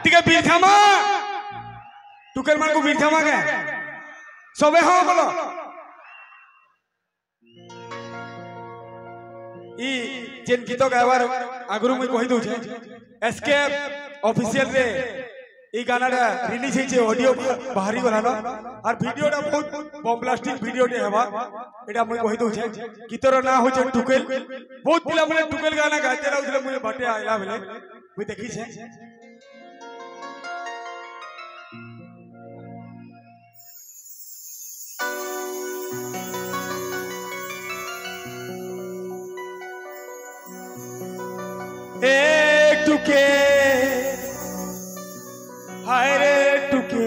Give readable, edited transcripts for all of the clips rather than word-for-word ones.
टिके बीरथामा टुकेल मान को बीरथामा के सबे हाँ बोलो ई जेन गीत गायबार आगुरु मैं कहि दउ छे एसके ऑफिशियल रे ई गाना रा रिलीज होइछे ऑडियो बाहरी गला न और वीडियो रा बहुत बॉम्ब्लास्टिक वीडियो टे हेबा एटा मैं कहि दउ छे गीतर ना होइछे टुकेल बहुत पिला माने टुकेल गाना गाते रहउथले मुझे बाटे आइला बेले मैं देखि छे एक टुके हाय रे टुके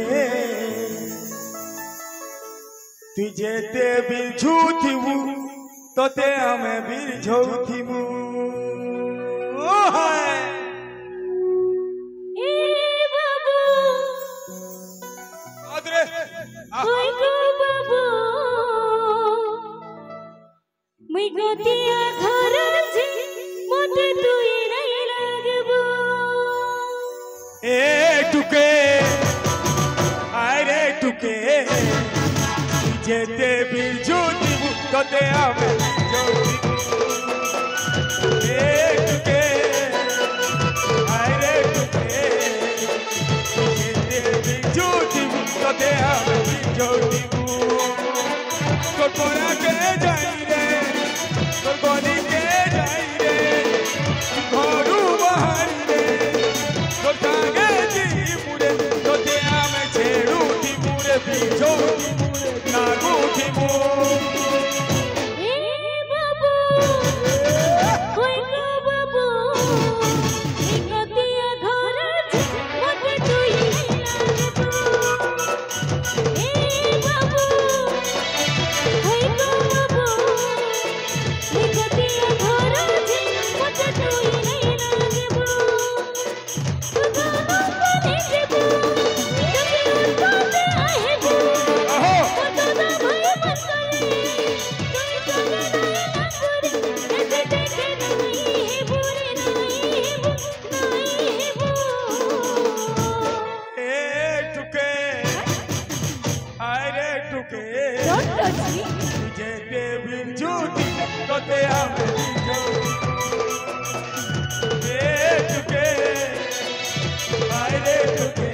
तुझे ते बिझूथिमु तोते हमें बिझौथिमु हाय ए बाबू आदरे होय गो बाबू मुई गोतिया घर जे मोटे तुई नहीं लागबो ए टुके हाय रे टुके जेते बिझूथिमु तोते हमें बिझौथिमु ए टुके हाय रे टुके जेते बिझूथिमु तोते हमें बिझौथिमु तोर कोना के जाई रे तोर कोनी के जाई रे घरू बाहरी रे तोर कागे जी मुरे तोते हमें छेड़ू थी मुरे बिझौथिमु नागू थिमु ए बाबू होय गो बाबू मुई गोतिया घर जे मोटे तुई नहीं लागबो ए बाबू होय गो बाबू मुई गोतिया घर जे मोटे तुई नहीं लागबो तू गाना पानी देबो तू उठाते आहेबो आहो तो ना भय मत करे तू संगे नहीं लगोरे ऐसे देखे नहीं है बुरे नहीं है ए टुके हाय रे टुके डोंट टच मी जेते बिझूथिमु तोते हमें बिझौथिमु ए टुके हाय रे टुके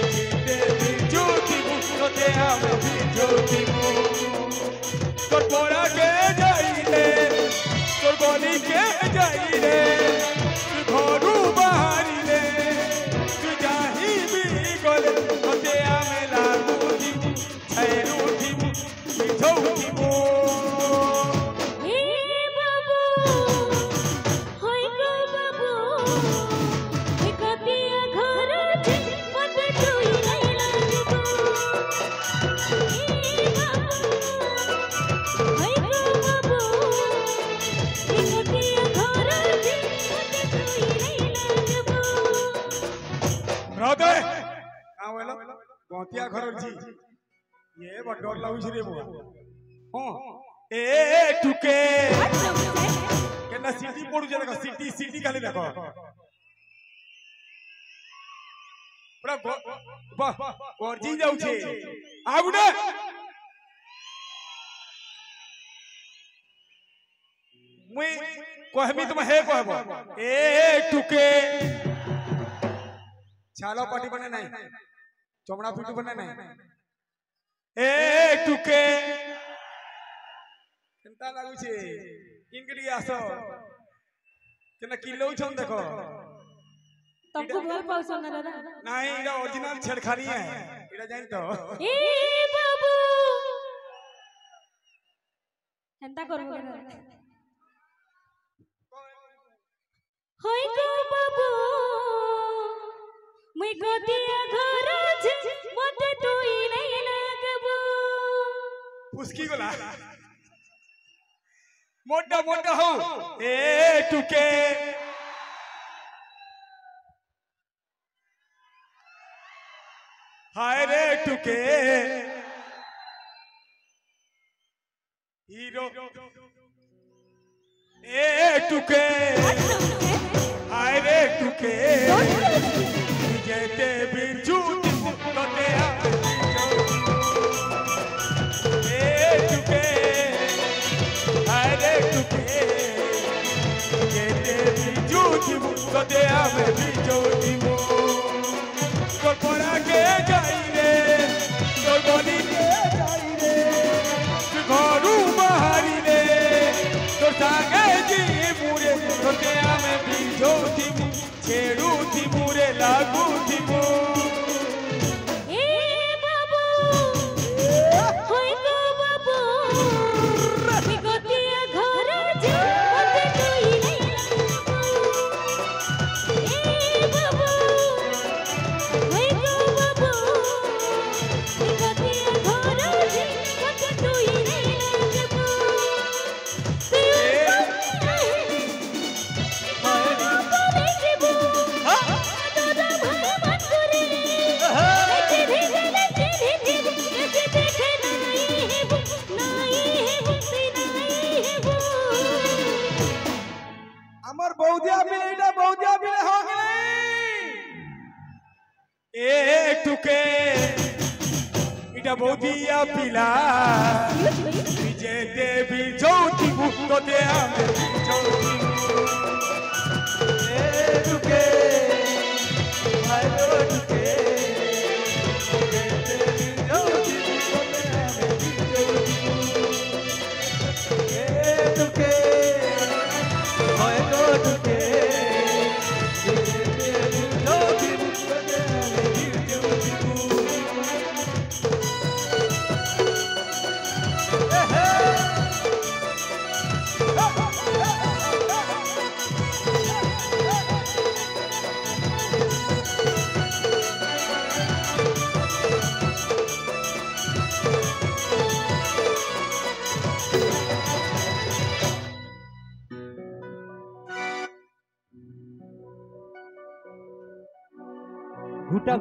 जेते बिझूथिमु तोते हमें बिझौथिमु तोर पोरा के जाई रे तोर गोली के जाई रे तू घरू बाहरी रे तू जाही भी गले तोते हमें लागू थिमु छेड़ू थिमु बिझौथिमु ए बाबू होय गो बाबू मुई गोतिया घर जे मोटे तुई नहीं लागबो ए बाबू होय गो बाबू मुई गोतिया घर जे मोटे तुई नहीं लागबो ब्रदर का होलो गोतिया घर जी ये बडर लाउछ रे बुआ हां ए टुके केना सिटी पडु जे देखो सिटी सिटी खाली देखो पूरा वाह गरजी जाउ छे आगुडे मुई कहबी तुम हे कहबो ए टुके छालो पाटी बने नहीं चमड़ा पिटू बने नहीं ए टुके केनता लागु छे किनकरी आसो केना किलो छन देखो तुमको भल पाउछ ना दादा नहीं इरा ओरिजिनल छेड़खानी है इरा जान तो ए बाबू हेंता करबो होय गो बाबू मुई गोतिया घर जे मोटे तुई नहीं लागबो उसकी गोला मोटा मोटा हो ए टुके हाय रे टुके हीरो ए टुके हाय रे टुके আমি বিজো দিব তোর পরাকে যাই রে তোর গলিতে যাই রে তুই ঘরু বাহারিলে তোর সাগে জিমুরে তোকে আমি বিজো দিব ছেড়ু দিমুরে লাগু দিব আমার বৌদিয়া বিলে এটা বৌদিয়া বিলে হয়ে গেলে একটুকে এটা বৌদিয়া পিলা বিজে দেবী জ্যোতি মুক্ততে আমি জ্যোতি একটুকে ভাইলোটুকে দেবী জ্যোতি মুক্ততে আমি জ্যোতি একটুকে ঘুটা